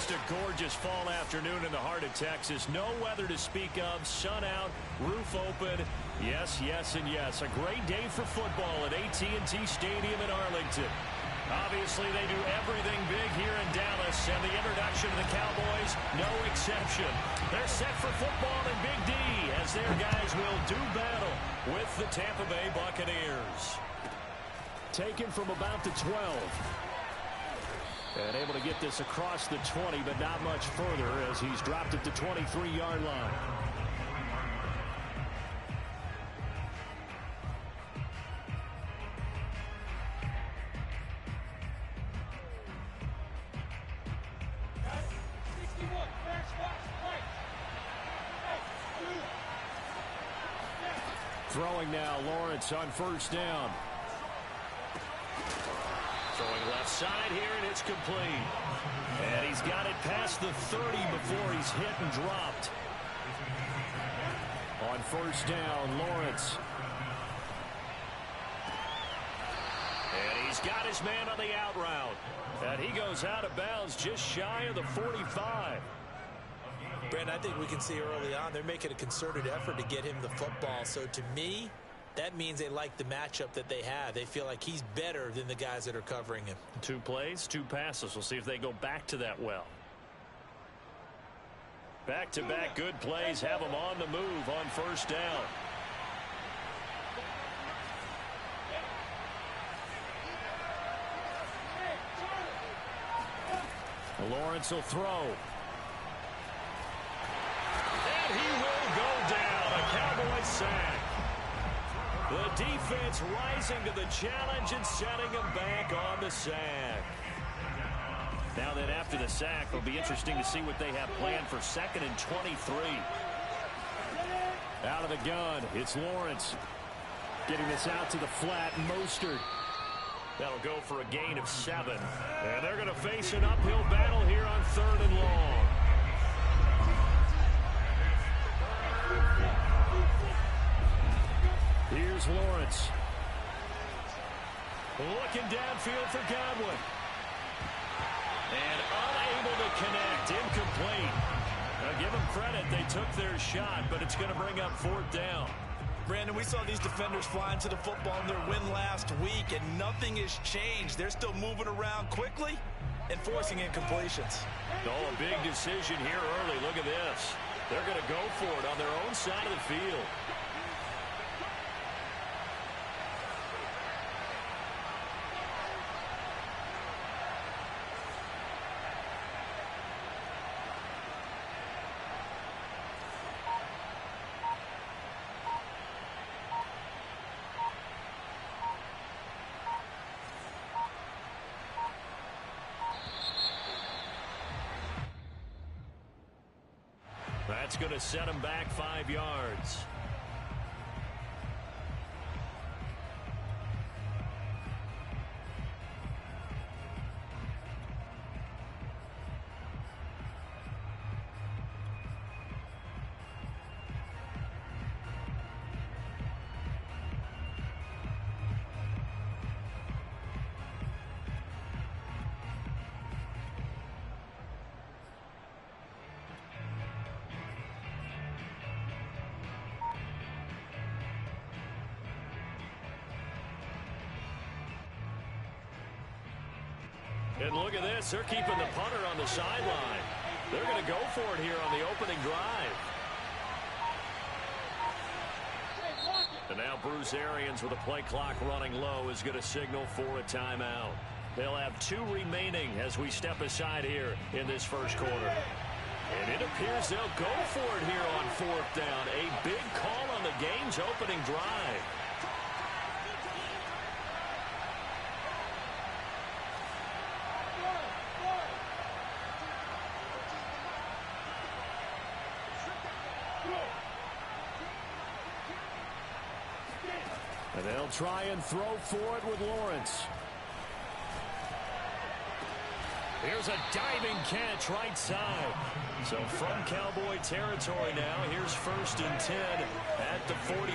Just a gorgeous fall afternoon in the heart of Texas. No weather to speak of. Sun out, roof open. Yes, yes, and yes. A great day for football at AT&T Stadium in Arlington. Obviously, they do everything big here in Dallas, and the introduction of the Cowboys, no exception. They're set for football in Big D as their guys will do battle with the Tampa Bay Buccaneers. Taken from about the 12. And able to get this across the 20, but not much further as he's dropped at the 23-yard line. Throwing now, Lawrence on first down. Throwing left side here, and it's complete. And he's got it past the 30 before he's hit and dropped. On first down, Lawrence. And he's got his man on the out route. And he goes out of bounds just shy of the 45. Brent, I think we can see early on they're making a concerted effort to get him the football. So to me, that means they like the matchup that they have. They feel like he's better than the guys that are covering him. 2 plays, 2 passes. We'll see if they go back to that well. Back-to-back good plays have him on the move on first down. Lawrence will throw. And he will go down. A Cowboy sack. The defense rising to the challenge and setting him back on the sack. Now then, after the sack, it'll be interesting to see what they have planned for 2nd and 23. Out of the gun, it's Lawrence. Getting this out to the flat, Mostert. That'll go for a gain of 7. And they're going to face an uphill battle here on 3rd and long. Here's Lawrence. Looking downfield for Gotw. And unable to connect. Incomplete. Now give them credit. They took their shot, but it's going to bring up 4th down. Brandon, we saw these defenders flying to the football in their win last week, and nothing has changed. They're still moving around quickly and forcing incompletions. Oh, a big decision here early. Look at this. They're going to go for it on their own side of the field. That's going to set him back 5 yards. And look at this. They're keeping the punter on the sideline. They're going to go for it here on the opening drive. And now Bruce Arians with the play clock running low is going to signal for a timeout. They'll have 2 remaining as we step aside here in this first quarter. And it appears they'll go for it here on 4th down. A big call on the game's opening drive. And they'll try and throw for it with Lawrence. Here's a diving catch right side. So from Cowboy territory now, here's 1st and 10 at the 41.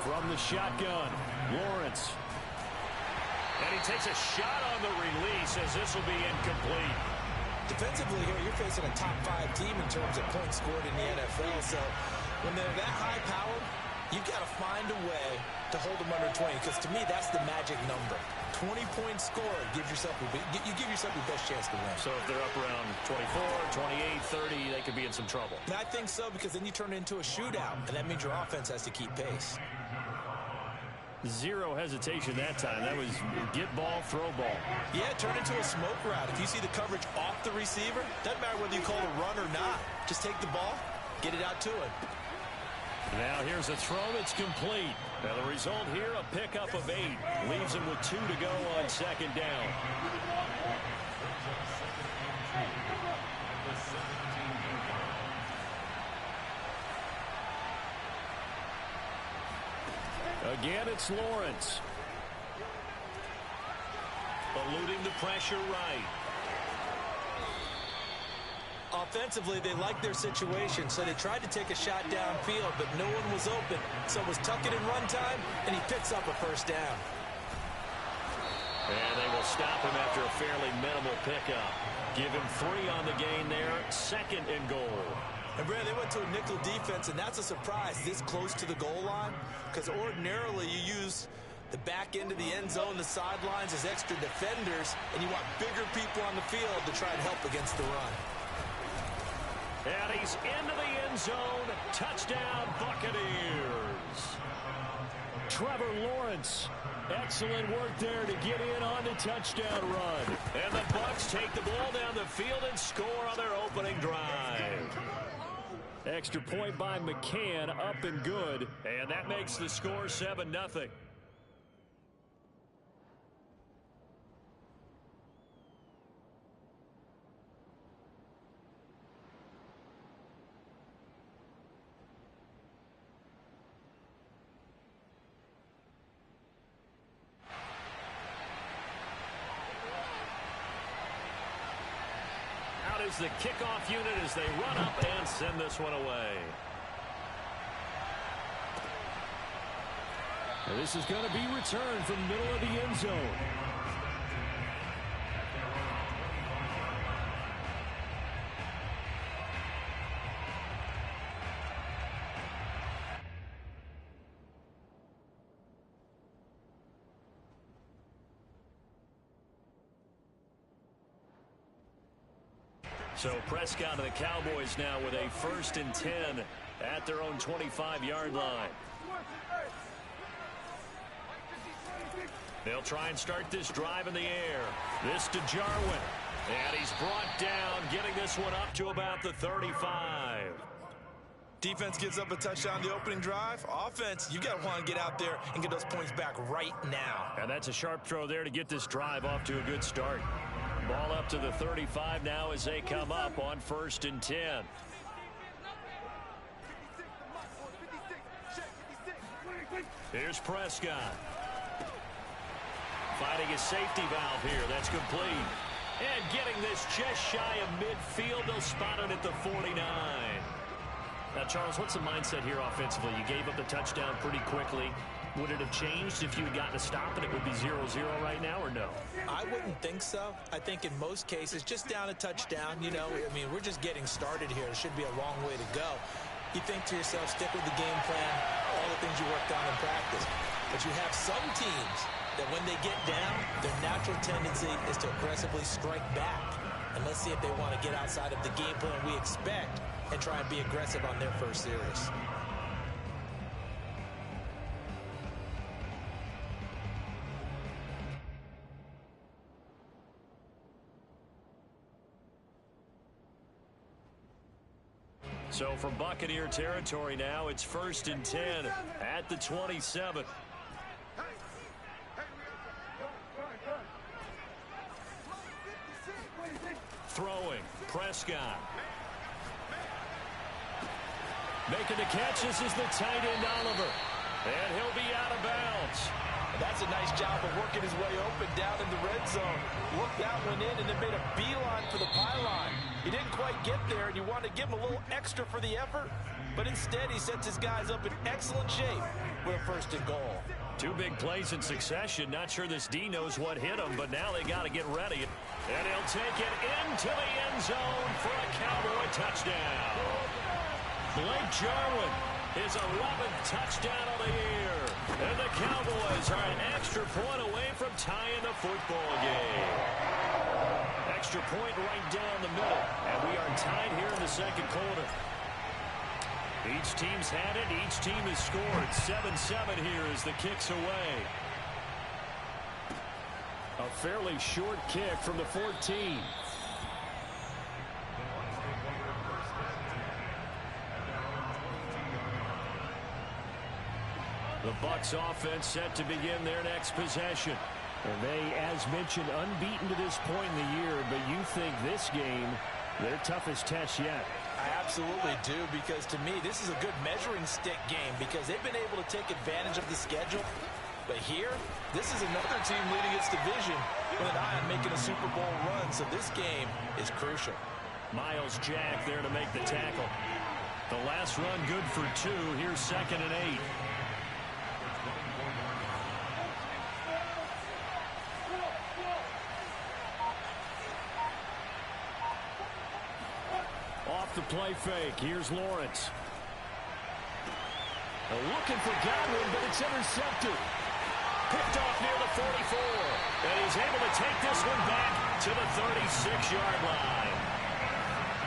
From the shotgun, Lawrence. And he takes a shot on the release as this will be incomplete. Defensively here, you're facing a top-5 team in terms of points scored in the NFL. So when they're that high-powered, you've got to find a way to hold them under 20, because to me, that's the magic number. 20-point score gives yourself you give yourself your best chance to win. So if they're up around 24, 28, 30, they could be in some trouble. And I think so, because then you turn it into a shootout, and that means your offense has to keep pace. Zero hesitation that time. That was get ball, throw ball. Yeah, turn into a smoke route. If you see the coverage off the receiver, doesn't matter whether you call it a run or not. Just take the ball, get it out to him. Now here's a throw that's complete. Now the result here, a pickup of 8. Leaves him with 2 to go on second down. Again, it's Lawrence. Eluding the pressure right. Offensively, they liked their situation, so they tried to take a shot downfield, but no one was open. So it was tuck it in run time, and he picks up a first down. And they will stop him after a fairly minimal pickup. Give him 3 on the gain there, 2nd and goal. And, Brad, they went to a nickel defense, and that's a surprise this close to the goal line, because ordinarily you use the back end of the end zone, the sidelines as extra defenders, and you want bigger people on the field to try and help against the run. And he's into the end zone. Touchdown, Buccaneers. Trevor Lawrence. Excellent work there to get in on the touchdown run. And the Bucs take the ball down the field and score on their opening drive. Extra point by McCann, up and good. And that makes the score 7-0. Is the kickoff unit as they run up and send this one away. And this is going to be returned from the middle of the end zone. So Prescott and the Cowboys now with a 1st and 10 at their own 25-yard line. They'll try and start this drive in the air. This to Jarwin. And he's brought down, getting this one up to about the 35. Defense gives up a touchdown the opening drive. Offense, you got to want to get out there and get those points back right now. And that's a sharp throw there to get this drive off to a good start. Ball up to the 35 now as they come up on 1st and 10. Here's Prescott. Finding his safety valve here. That's complete. And getting this just shy of midfield. They'll spot it at the 49. Now, Charles, what's the mindset here offensively? You gave up the touchdown pretty quickly. Would it have changed if you had gotten a stop and it would be 0-0 right now, or no? I wouldn't think so. I think in most cases, just down a touchdown, you know, I mean, we're just getting started here. It should be a long way to go. You think to yourself, stick with the game plan, all the things you worked on in practice. But you have some teams that when they get down, their natural tendency is to aggressively strike back. And let's see if they want to get outside of the game plan we expect and try and be aggressive on their first series. So from Buccaneer territory now, it's 1st and 10 at the 27. Throwing, Prescott. Making the catch, this is the tight end Oliver. And he'll be out of bounds. That's a nice job of working his way open down in the red zone. Looked that one in and then made a beeline for the pylon. He didn't quite get there, and you want to give him a little extra for the effort, but instead he sets his guys up in excellent shape. with a first and goal. Two big plays in succession. Not sure this D knows what hit him, but now they got to get ready. And he'll take it into the end zone for a Cowboy touchdown. Blake Jarwin, his 11th touchdown of the year. And the Cowboys are an extra point away from tying the football game. Extra point right down the middle. And we are tied here in the second quarter. Each team's had it. Each team has scored. 7-7 here as the kick's away. A fairly short kick from the 14. The Bucs offense set to begin their next possession. And they, as mentioned, unbeaten to this point in the year, but you think this game, their toughest test yet. I absolutely do, because to me, this is a good measuring stick game because they've been able to take advantage of the schedule. But here, this is another team leading its division with an eye on making a Super Bowl run, so this game is crucial. Miles Jack there to make the tackle. The last run good for 2. Here's 2nd and 8. Off the play fake. Here's Lawrence. Looking for Gotw, but it's intercepted. Picked off near the 44. And he's able to take this one back to the 36-yard line.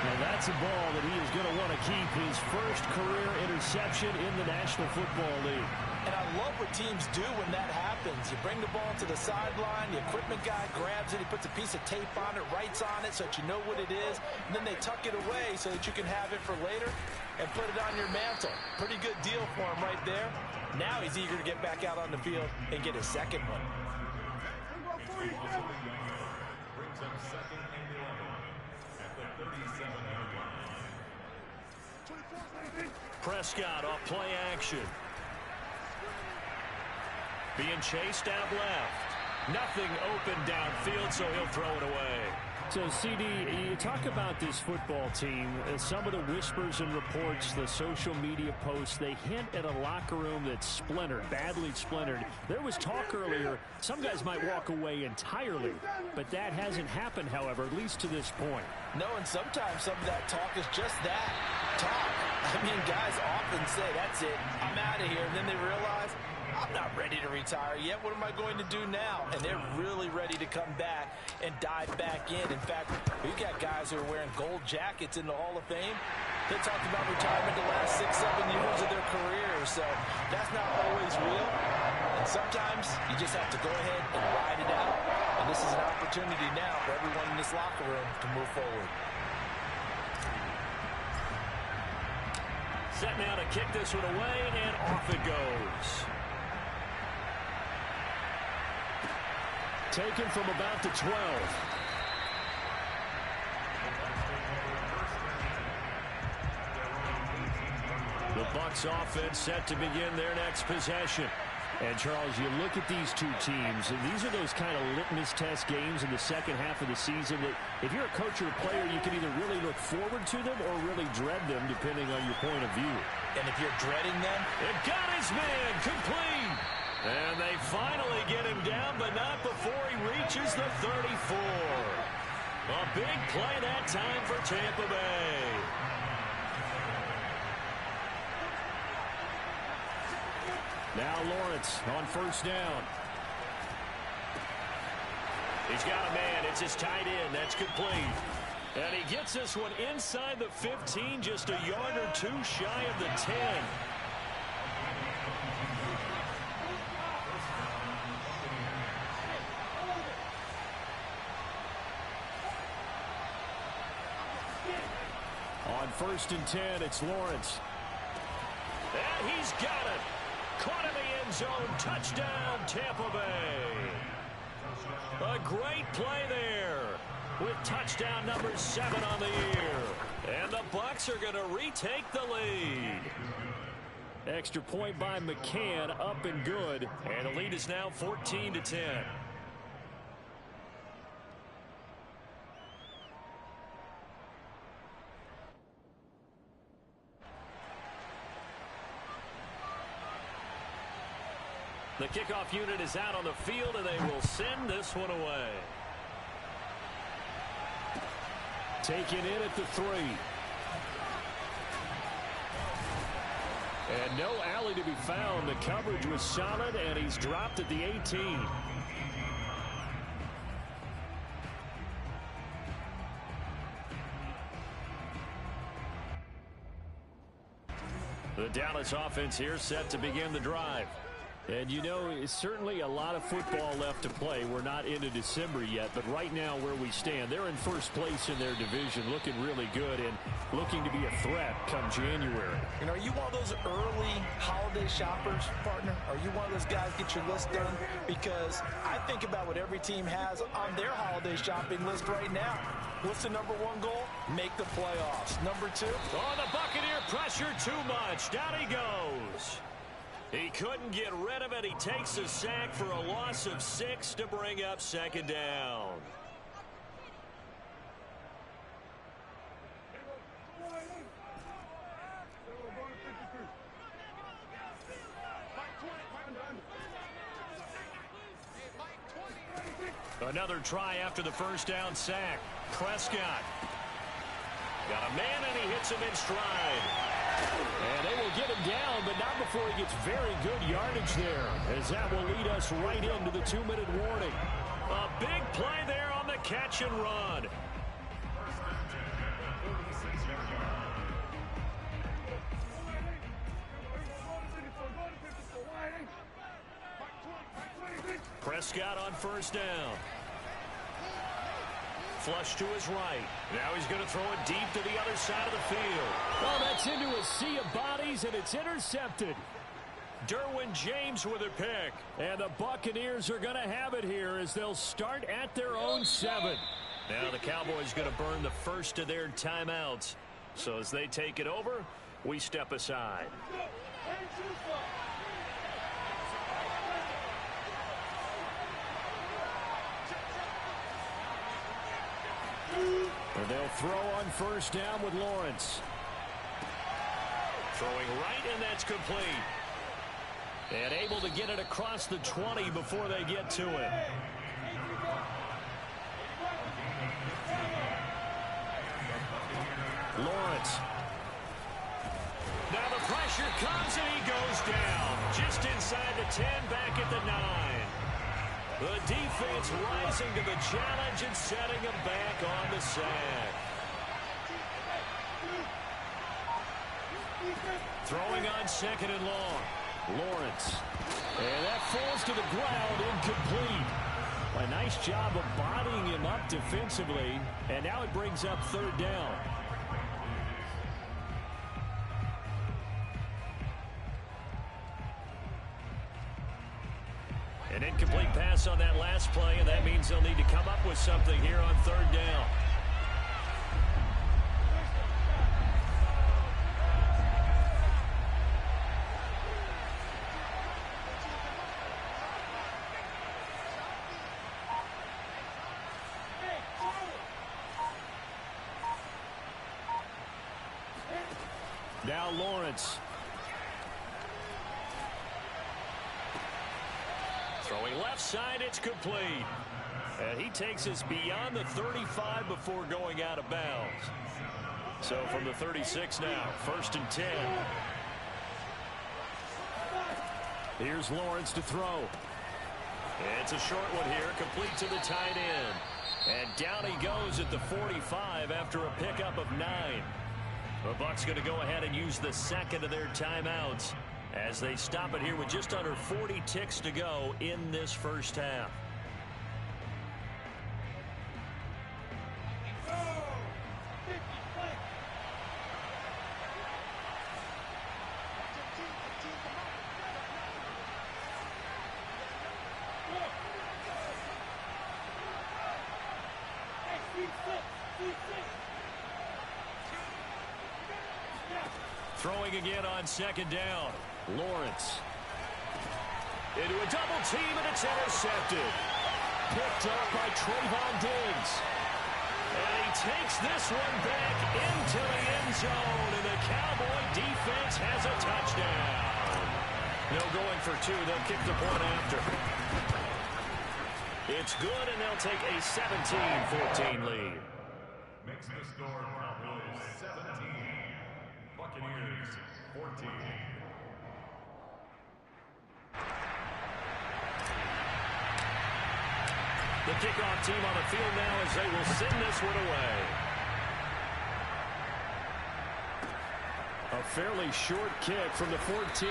Now that's a ball that he is going to want to keep, his first career interception in the National Football League. And I love what teams do when that happens. You bring the ball to the sideline, the equipment guy grabs it, he puts a piece of tape on it, writes on it so that you know what it is, and then they tuck it away so that you can have it for later and put it on your mantle. Pretty good deal for him right there. Now he's eager to get back out on the field and get his second one. Brings up 2nd and 11 at the 37-yard line. Prescott off play action. Being chased out left. Nothing open downfield, so he'll throw it away. So, CD, you talk about this football team, some of the whispers and reports, the social media posts, they hint at a locker room that's splintered, badly splintered. There was talk earlier, some guys might walk away entirely, but that hasn't happened, however, at least to this point. No, and sometimes some of that talk is just that, talk. I mean, guys often say, that's it, I'm out of here, and then they realize, I'm not ready to retire yet. What am I going to do now? And they're really ready to come back and dive back in. In fact, we've got guys who are wearing gold jackets in the Hall of Fame. They talked about retirement the last 6-7 years of their careers. So that's not always real. And sometimes you just have to go ahead and ride it out. And this is an opportunity now for everyone in this locker room to move forward. Set now to kick this one away, and off it goes. Taken from about the 12. The Bucs offense set to begin their next possession. And, Charles, you look at these two teams, and these are those kind of litmus test games in the second half of the season that if you're a coach or a player, you can either really look forward to them or really dread them, depending on your point of view. And if you're dreading them, it got his man complete. And they finally get him down, but not before he reaches the 34. A big play that time for Tampa Bay. Now Lawrence on first down. He's got a man. It's his tight end. That's complete. And he gets this one inside the 15, just a yard or two shy of the 10. On 1st and 10, it's Lawrence. And he's got it. Caught in the end zone. Touchdown, Tampa Bay. A great play there with touchdown number 7 on the year. And the Bucs are going to retake the lead. Extra point by McCann, up and good. And the lead is now 14-10. The kickoff unit is out on the field, and they will send this one away. Taken in at the 3. And no alley to be found. The coverage was solid, and he's dropped at the 18. The Dallas offense here set to begin the drive. And, you know, it's certainly a lot of football left to play. We're not into December yet, but right now where we stand, they're in first place in their division, looking really good and looking to be a threat come January. You know, are you one of those early holiday shoppers, partner? Are you one of those guys get your list done? Because I think about what every team has on their holiday shopping list right now. What's the number 1 goal? Make the playoffs. Number 2? Oh, the Buccaneer pressure too much. Down he goes. He couldn't get rid of it. He takes a sack for a loss of 6 to bring up second down. Another try after the first down sack. Prescott got a man, and he hits him in stride. And they will get him down, but not before he gets very good yardage there, as that will lead us right into the 2-minute warning. A big play there on the catch and run. Prescott on first down. Flush to his right. Now he's going to throw it deep to the other side of the field. Well, that's into a sea of bodies, and it's intercepted. Derwin James with a pick. And the Buccaneers are going to have it here as they'll start at their own 7. Now the Cowboys going to burn the first of their timeouts. So as they take it over, we step aside. And they'll throw on first down with Lawrence. Throwing right, and that's complete. And able to get it across the 20 before they get to it. Lawrence. Now the pressure comes, and he goes down. Just inside the 10, back at the 9. The defense rising to the challenge and setting him back on the sack. Throwing on second and long. Lawrence. And that falls to the ground, incomplete. A nice job of bodying him up defensively. And now it brings up third down. An incomplete pass on that last play, and that means they'll need to come up with something here on third down. Now Lawrence. Throwing left side, it's complete. And he takes us beyond the 35 before going out of bounds. So from the 36 now, 1st and 10. Here's Lawrence to throw. It's a short one here, complete to the tight end. And down he goes at the 45 after a pickup of 9. The Bucs going to go ahead and use the second of their timeouts as they stop it here with just under 40 ticks to go in this first half. Throwing again on second down. Lawrence. Into a double team, and it's intercepted. Picked up by Trayvon Diggs. And he takes this one back into the end zone, and the Cowboy defense has a touchdown. No going for two. They'll kick the point after. It's good, and they'll take a 17-14 lead. Makes the score Cowboys 17, Buccaneers 14. The kickoff team on the field now as they will send this one away. A fairly short kick from the 14.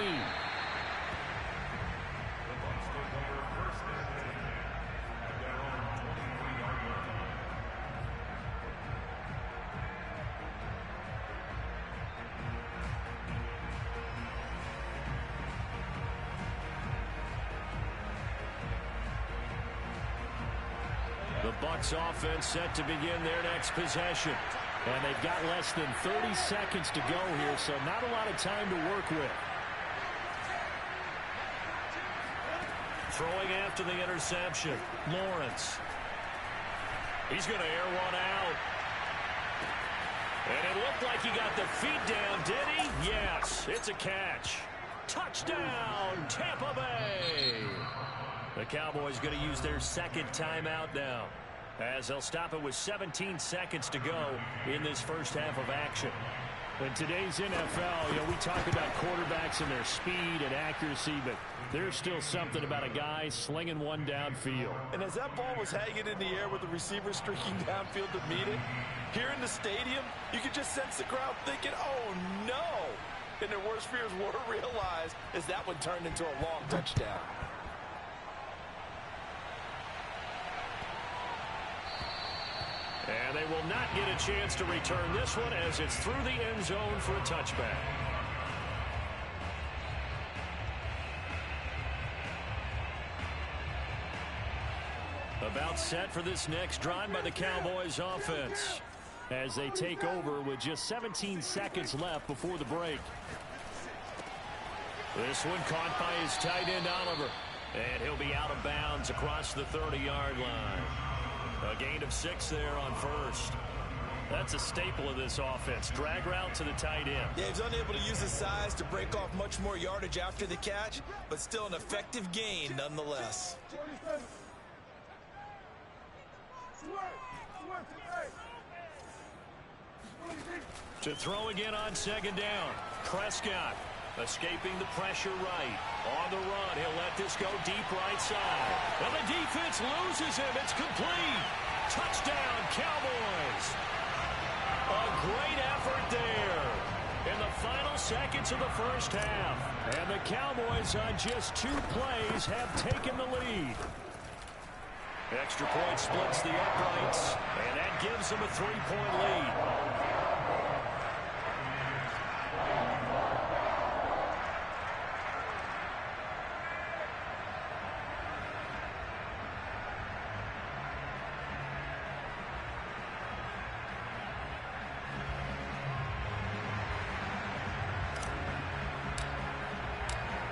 The Bucs offense set to begin their next possession. And they've got less than 30 seconds to go here, so not a lot of time to work with. Throwing after the interception, Lawrence. He's going to air one out. And it looked like he got the feet down, did he? Yes, it's a catch. Touchdown, Tampa Bay. The Cowboys going to use their second timeout now, as they'll stop it with 17 seconds to go in this first half of action. In today's NFL, we talk about quarterbacks and their speed and accuracy, but there's still something about a guy slinging one downfield. And as that ball was hanging in the air with the receiver streaking downfield to meet it, here in the stadium, you could just sense the crowd thinking, oh, no. And their worst fears were realized as that one turned into a long touchdown. And they will not get a chance to return this one as it's through the end zone for a touchback. About set for this next drive by the Cowboys offense, as they take over with just 17 seconds left before the break. This one caught by his tight end, Oliver. And he'll be out of bounds across the 30-yard line. A gain of 6 there on first. That's a staple of this offense. Drag route to the tight end. Yeah, he's unable to use his size to break off much more yardage after the catch, but still an effective gain nonetheless. To throw again on second down. Prescott escaping the pressure right. On the run, he'll let this go deep right side. And the defense loses him. It's complete. Touchdown, Cowboys. A great effort there in the final seconds of the first half. And the Cowboys on just 2 plays have taken the lead. Extra point splits the uprights, and that gives them a 3-point lead.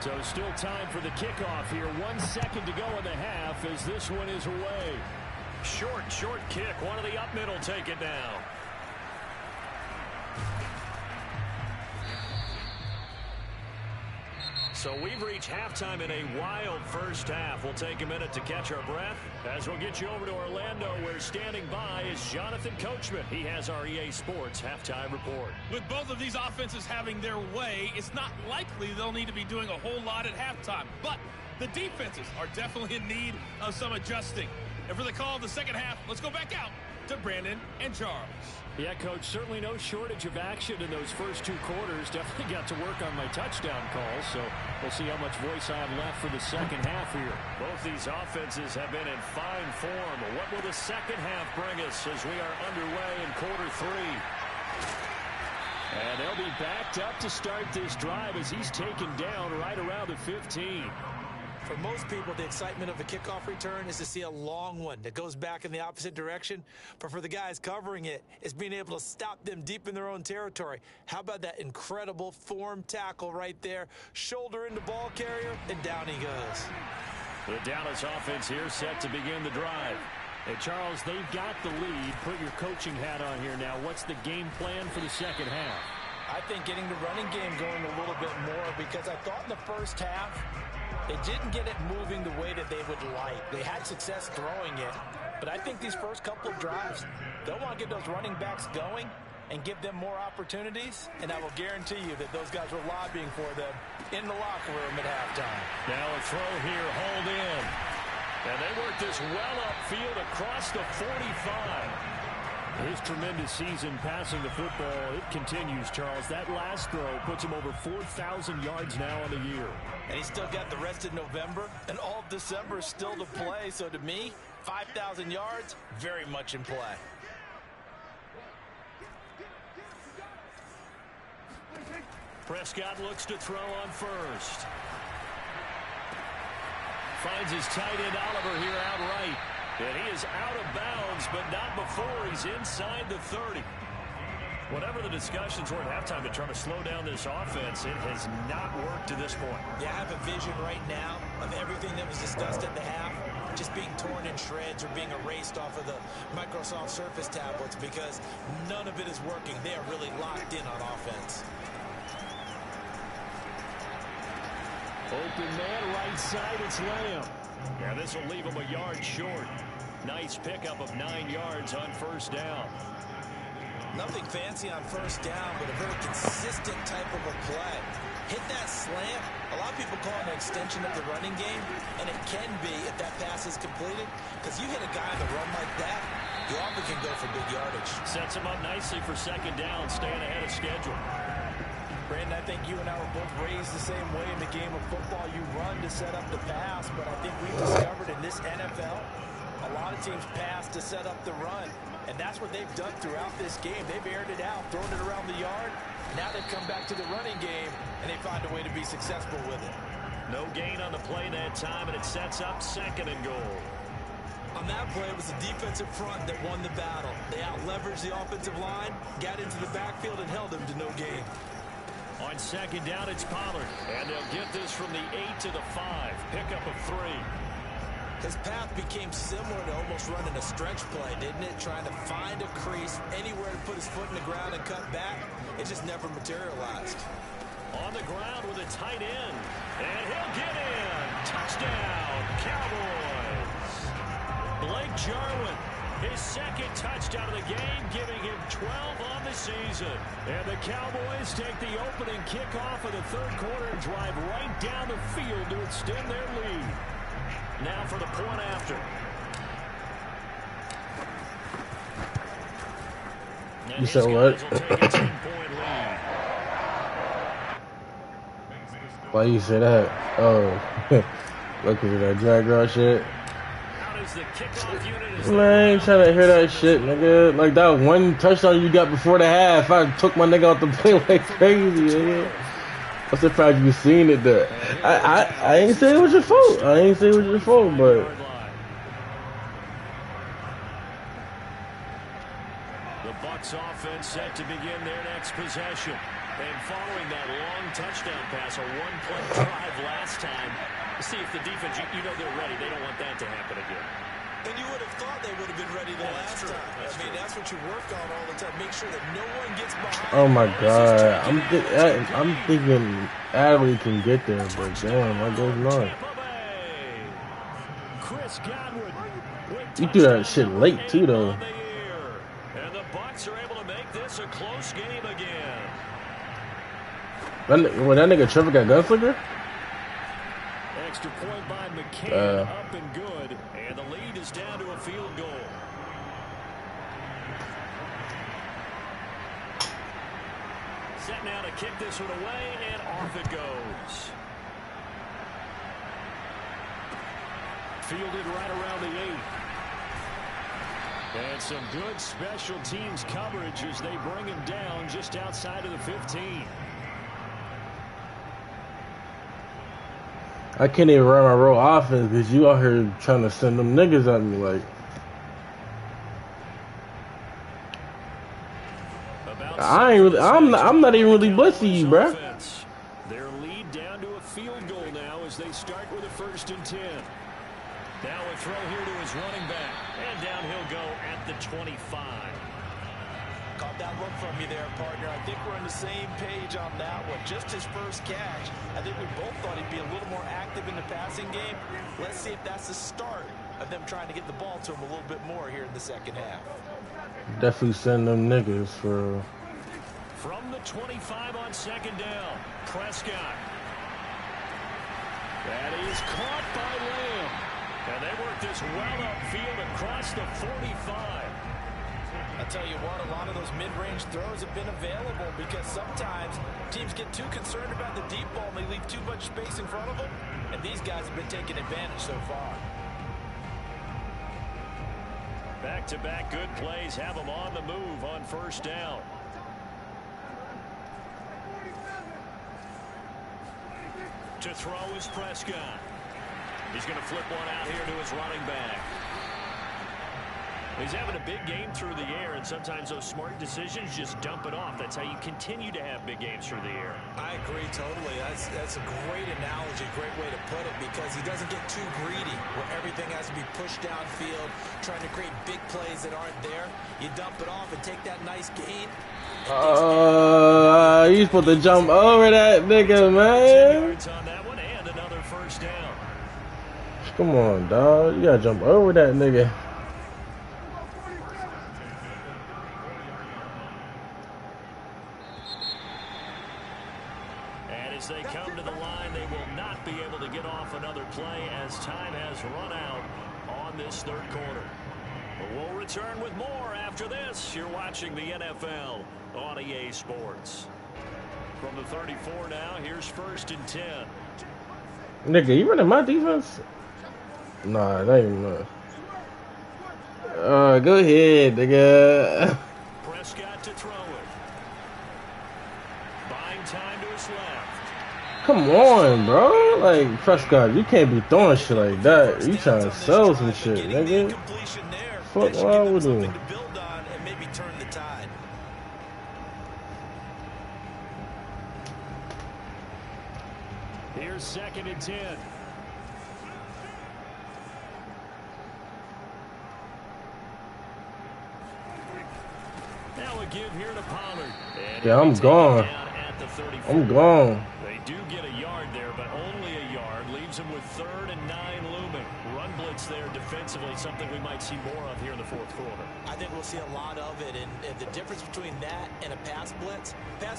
So still time for the kickoff here. 1 second to go in the half as this one is away. Short kick. One of the up middle take it down. So we've reached halftime in a wild first half. We'll take a minute to catch our breath as we'll get you over to Orlando, where standing by is Jonathan Coachman. He has our EA Sports halftime report. With both of these offenses having their way, it's not likely they'll need to be doing a whole lot at halftime. But the defenses are definitely in need of some adjusting. And for the call of the second half, let's go back out to Brandon and Charles. Yeah, Coach, certainly no shortage of action in those first 2 quarters. Definitely got to work on my touchdown calls, so we'll see how much voice I have left for the second half here. Both these offenses have been in fine form. What will the second half bring us as we are underway in quarter 3? And they'll be backed up to start this drive as he's taken down right around the 15. For most people, the excitement of a kickoff return is to see a long one that goes back in the opposite direction. But for the guys covering it, it's being able to stop them deep in their own territory. How about that incredible form tackle right there? Shoulder into ball carrier, and down he goes. The Dallas offense here set to begin the drive. Hey, Charles, they've got the lead. Put your coaching hat on here now. What's the game plan for the second half? I think getting the running game going a little bit more, because I thought in the first half they didn't get it moving the way that they would like. They had success throwing it, but I think these first couple of drives, they'll want to get those running backs going and give them more opportunities, and I will guarantee you that those guys were lobbying for them in the locker room at halftime. Now a throw here, hauled in. And they work this well upfield across the 45. His tremendous season passing the football, it continues, Charles. That last throw puts him over 4,000 yards now on the year. And he's still got the rest of November and all of December still to play. So to me, 5,000 yards, very much in play. Prescott looks to throw on first. Finds his tight end Oliver here outright. And he is out of bounds, but not before he's inside the 30. Whatever the discussions were at halftime to try to slow down this offense, it has not worked to this point. Yeah, I have a vision right now of everything that was discussed at the half just being torn in shreds or being erased off of the Microsoft Surface tablets, because none of it is working. They are really locked in on offense. Open man, right side, it's Lamb. Yeah, this will leave him a yard short. Nice pickup of 9 yards on first down. Nothing fancy on first down, but a very consistent type of a play. Hit that slant. A lot of people call it an extension of the running game, and it can be if that pass is completed, because you hit a guy on the run like that, you often can go for big yardage. Sets him up nicely for second down, staying ahead of schedule. Brandon, I think you and I were both raised the same way in the game of football. You run to set up the pass, but I think we've discovered in this NFL, a lot of teams pass to set up the run, and that's what they've done throughout this game. They've aired it out, thrown it around the yard. Now they've come back to the running game, and they find a way to be successful with it. No gain on the play that time, and it sets up second and goal. On that play, it was the defensive front that won the battle. They out-leveraged the offensive line, got into the backfield, and held them to no gain. On second down, it's Pollard. And they'll get this from the 8 to the 5. Pickup of 3. His path became similar to almost running a stretch play, didn't it? Trying to find a crease, anywhere to put his foot in the ground and cut back. It just never materialized. On the ground with a tight end. And he'll get in. Touchdown, Cowboys. Blake Jarwin, his second touchdown of the game, giving him 12 on the season. And the Cowboys take the opening kickoff of the third quarter and drive right down the field to extend their lead. Now for the point after. You said what? Why you say that? Oh, look at that drag raw shit. Man, I ain't trying to hear that shit, nigga. Like that one touchdown you got before the half, I took my nigga out the play like crazy, nigga. I'm surprised you seen it there. I ain't say it was your fault. I ain't say it was your fault, but the Bucs offense set to begin their next possession. And following that long touchdown pass, a one-play drive last time, see if the defense, you know they're ready. They don't want that to happen again. And you would have thought they would have been ready the last time. I mean, that's what you work on all the time. Make sure that no one gets behind. oh my god, I'm thinking Adley can get there, but damn, what goes on? Chris Godwin. You threw that shit late too, though. And the Bucs are able to make this a close game again. That nigga Trevor got gunslinger? Extra point by McCann, up and good, and the lead is down to a field goal. Set now to kick this one away, and off it goes. Fielded right around the 8. And some good special teams coverage as they bring him down just outside of the 15. I can't even run my roll offense because you out here trying to send them niggas at me like. I'm not even really blitzing you, bruh. Their lead down to a field goal now as they start with a 1st and 10. Now a throw here to his running back, and down he'll go at the 25. Call Love that look from you there, partner. I think we're on the same page on that one. Just his first catch. I think we both thought he'd be a little more active in the passing game. Let's see if that's the start of them trying to get the ball to him a little bit more here in the second half. Definitely send them niggas for... From the 25 on second down, Prescott. That is caught by Lamb. And they work this well upfield across the 45. I'll tell you what, a lot of those mid-range throws have been available because sometimes teams get too concerned about the deep ball and they leave too much space in front of them. And these guys have been taking advantage so far. Back-to-back good plays have them on the move on first down. To throw is Prescott. He's going to flip one out here to his running back. He's having a big game through the air, and sometimes those smart decisions just dump it off. That's how you continue to have big games through the air. I agree totally. That's a great analogy, great way to put it, because he doesn't get too greedy where everything has to be pushed downfield, trying to create big plays that aren't there. You dump it off and take that nice gain. You supposed to jump over that nigga, man. 2 yards on that one and another first down. Come on, dog. You gotta jump over that nigga. And as they come to the line, they will not be able to get off another play as time has run out on this third quarter. But we'll return with more after this. You're watching the NFL on EA Sports. From the 34 now, here's 1st and 10. Nigga, you running my defense? Nah, that ain't much. Go ahead, nigga. Prescott to throw it. Buying time to his left. Come on, bro. Like, Prescott, you can't be throwing shit like that. You trying to sell some shit, nigga. Fuck wrong with you? Here's 2nd and 10. Now a give here to Pollard. Yeah, I'm gone. I'm gone. They do get a yard there, but only a yard. Leaves them with 3rd and 9 looming. Run blitz there defensively, something we might see more of here in the 4th quarter. I think we'll see a lot of it, and the difference between that and a pass blitz,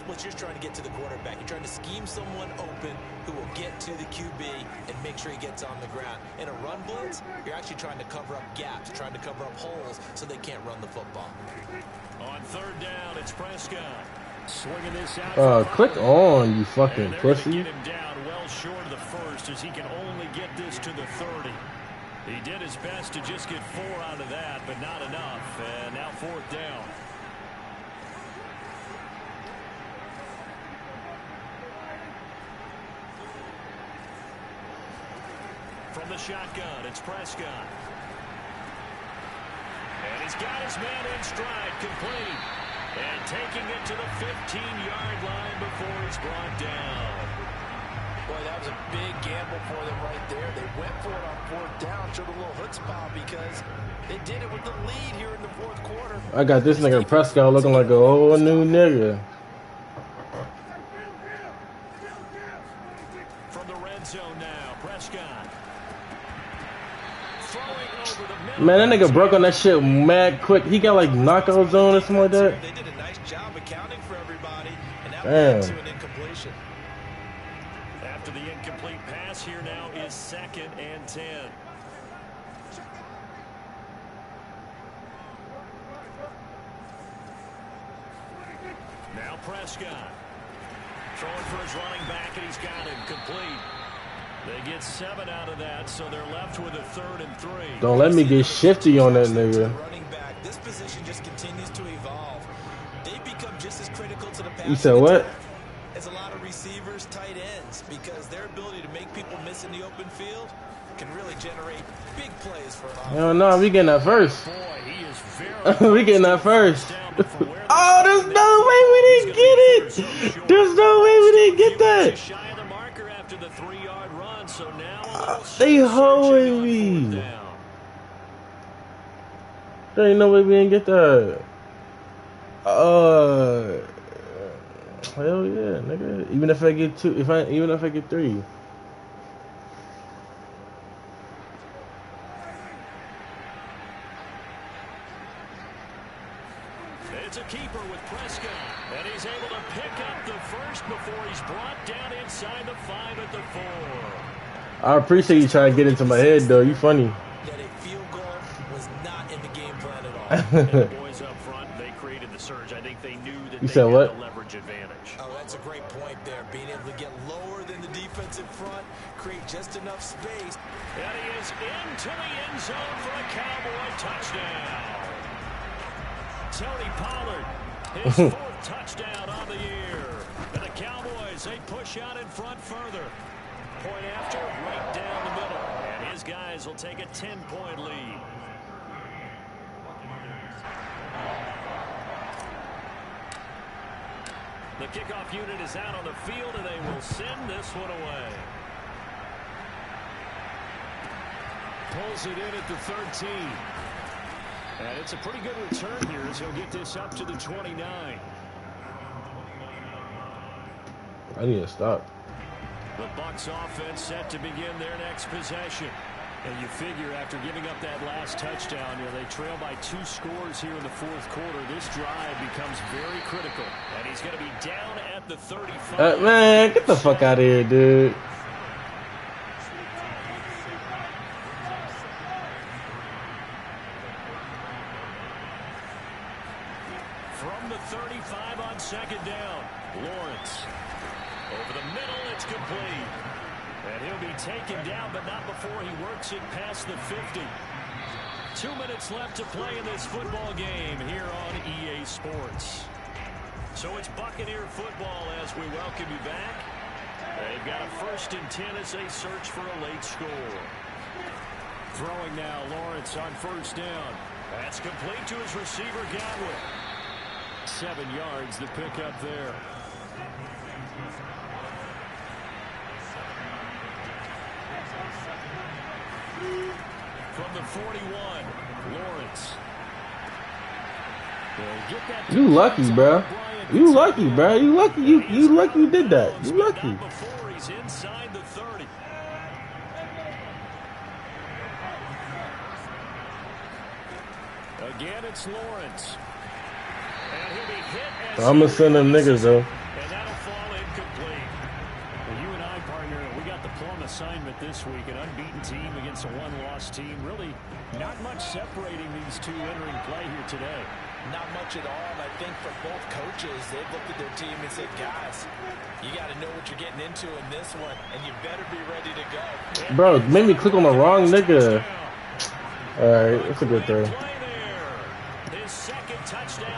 you're just trying to get to the quarterback. You're trying to scheme someone open who will get to the QB and make sure he gets on the ground. In a run blitz, you're actually trying to cover up gaps, trying to cover up holes so they can't run the football. On 3rd down, it's Prescott. Swinging this out. Click on, you fucking pussy. Get him down well short of the first as he can only get this to the 30. He did his best to just get 4 out of that, but not enough. And now 4th down. From the shotgun, it's Prescott. And he's got his man in stride, complete. And taking it to the 15-yard line before he's brought down. Boy, that was a big gamble for them right there. They went for it on 4th down, showed a little chutzpah because they did it with the lead here in the 4th quarter. I got this nigga Prescott looking like a whole new nigga. From the red zone now, Prescott. Man, that nigga broke on that shit mad quick. He got like knockout zone or something like that. They did a nice job accounting for everybody, and that led to an incompletion. After the incomplete pass, here now is 2nd and 10. Now Prescott. Throwing for his running back, and he's got him complete. They get 7 out of that, so they're left with a 3rd and 3. Don't let me get shifty on that nigga. Running back, this position just continues to evolve. They become just as critical to the pass. You said what? As a lot of receivers, tight ends, because their ability to make people miss in the open field can really generate big plays for an offense. Hell no, we getting that first. Boy, he is very we getting that first. Oh, there's no way we didn't get it. There's no way we didn't get that. Shy of the marker after the 3-yard run, so now they hoeing me. There ain't no way we didn't get that. Hell yeah, nigga. Even if I get two, even if I get three. It's a keeper with Prescott, and he's able to pick up the first before he's brought down inside the 5 at the 4. I appreciate you trying to get into my head, though. You funny. That a field goal was not in the game plan at all. And the boys up front, they created the surge. I think they knew that You they said had what? a leverage advantage. Oh, that's a great point there. Being able to get lower than the defensive front, create just enough space. And he is into the end zone for a Cowboy touchdown. Tony Pollard, his 4th touchdown on the year. And the Cowboys, they push out in front further. Point after, right down the middle. And his guys will take a 10-point lead. The kickoff unit is out on the field, and they will send this one away. Pulls it in at the 13. And it's a pretty good return here as he'll get this up to the 29. I need to stop. The Bucs offense set to begin their next possession. And you figure after giving up that last touchdown, they trail by 2 scores here in the 4th quarter. This drive becomes very critical. And he's going to be down at the 35. Man, get the fuck out of here, dude. From the 35 on 2nd down, Lawrence. Over the middle, it's complete. And he'll be taken down, but not before he works it past the 50. 2 minutes left to play in this football game here on EA Sports. So it's Buccaneer football as we welcome you back. They've got a 1st and 10 as they search for a late score. Throwing now, Lawrence on 1st down. That's complete to his receiver, Gotw. 7 yards the pickup there. From the 41, Lawrence. You lucky, bro. You lucky, bro. You lucky. You lucky you did that. You lucky. Before he's inside the 30. Again, it's Lawrence. And he'll be hit as I'm gonna send them niggas though. and that'll fall incomplete. Well, you and I, partner, we got the plum assignment this week. An unbeaten team against a one-loss team. Really not much separating these two entering play here today. Not much at all. And I think for both coaches, they've looked at their team and said, guys, you got to know what you're getting into in this one, and you better be ready to go. Bro, made me click on the wrong nigga. Alright, that's a good throw.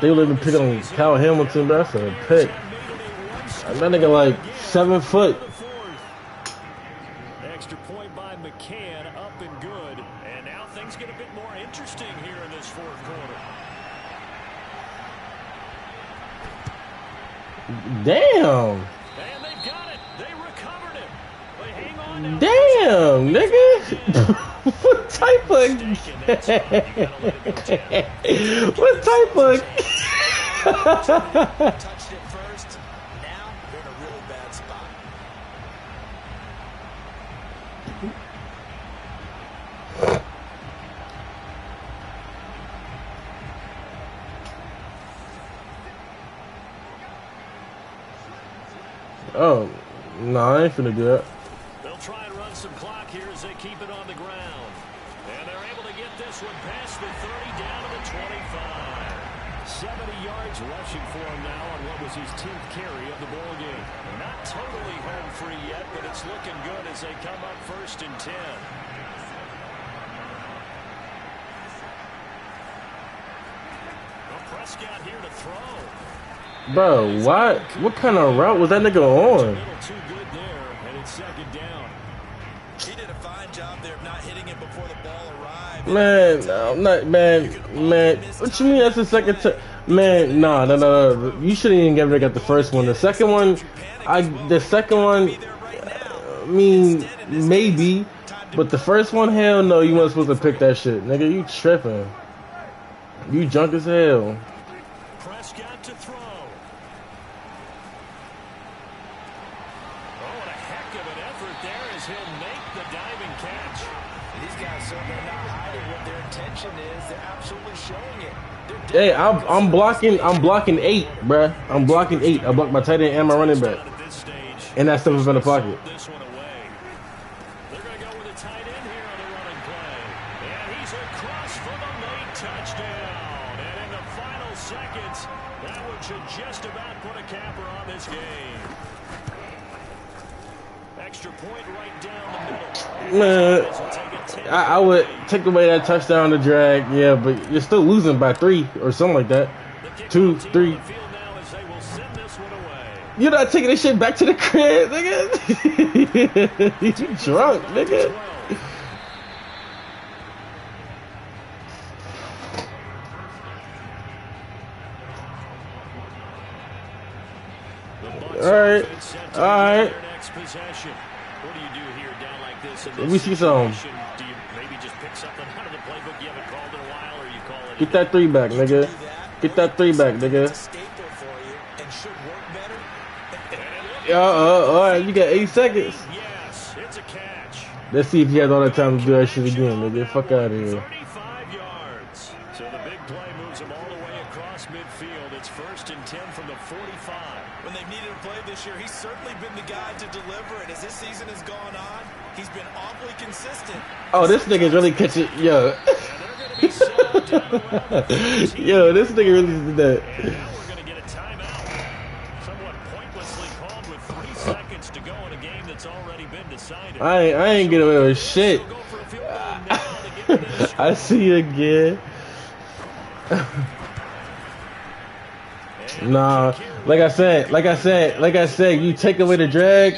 They would even pick on Kyle Hamilton, but that's a pick. That nigga like 7 foot. Extra point by McCann, up and good. And now things get a bit more interesting here in this 4th quarter. Damn. And they've got it. They recovered it. They hang on now. Damn, nigga. What type of... What type of... Touched it first. Now they're in a really bad spot. Oh, no, I ain't finna do that. They'll try and run some clock here as they keep it on the ground. And they're able to get this one past the 30 down to the 25. 70 yards rushing for him now on what was his 10th carry of the ball game. Not totally home free yet, but it's looking good as they come up 1st and 10. Well, Prescott here to throw. Bro, what kind of route was that nigga on? Too good there, and it's 2nd down. He did a fine job there of not hitting it before the ball arrived. Man, I'm not, man. What you mean that's the second time? Man, no. You shouldn't even ever got the first one. The second one, I mean, maybe. But the first one, hell no, you weren't supposed to pick that shit. Nigga, you tripping. You drunk as hell. Prescott These guys certainly are not hiding what their intention is. They're absolutely showing it. Hey, I'm blocking 8, bruh. I'm blocking 8. I blocked my tight end and my running back. And that stuff is in the pocket. This one away. They're going to go with a tight end here on the running play. And he's across for the late touchdown. And in the final seconds, that one should just about put a capper on this game. Extra point right down the middle. Man, I would take away that touchdown to drag, yeah, but you're still losing by 3 or something like that. 2, 3. You're not taking this shit back to the crib, nigga. You drunk, nigga. Alright. Alright. What do you do here down like this? Let me see some. Do you maybe just pick something out of the playbook you haven't called in a while, or you call it? Get that 3 back, nigga. Get that 3 back, nigga. Alright, you got 8 seconds. Yes, it's a catch. Let's see if he has all that time to do that shit again, nigga. Fuck out of here. 35 yards. So the big play moves him all the way across midfield. It's 1st and 10 from the 45. When they've needed a play this year, he's certainly been the guy to deliver it. As this season has gone on, he's been awfully consistent. Oh, this nigga's really catching, yo. Yo, this nigga really did that. And now we're going to get a timeout. Somewhat pointlessly called with 3 seconds to go in a game that's already been decided. I ain't get away with shit. I see you again. Nah, like I said, you take away the drag,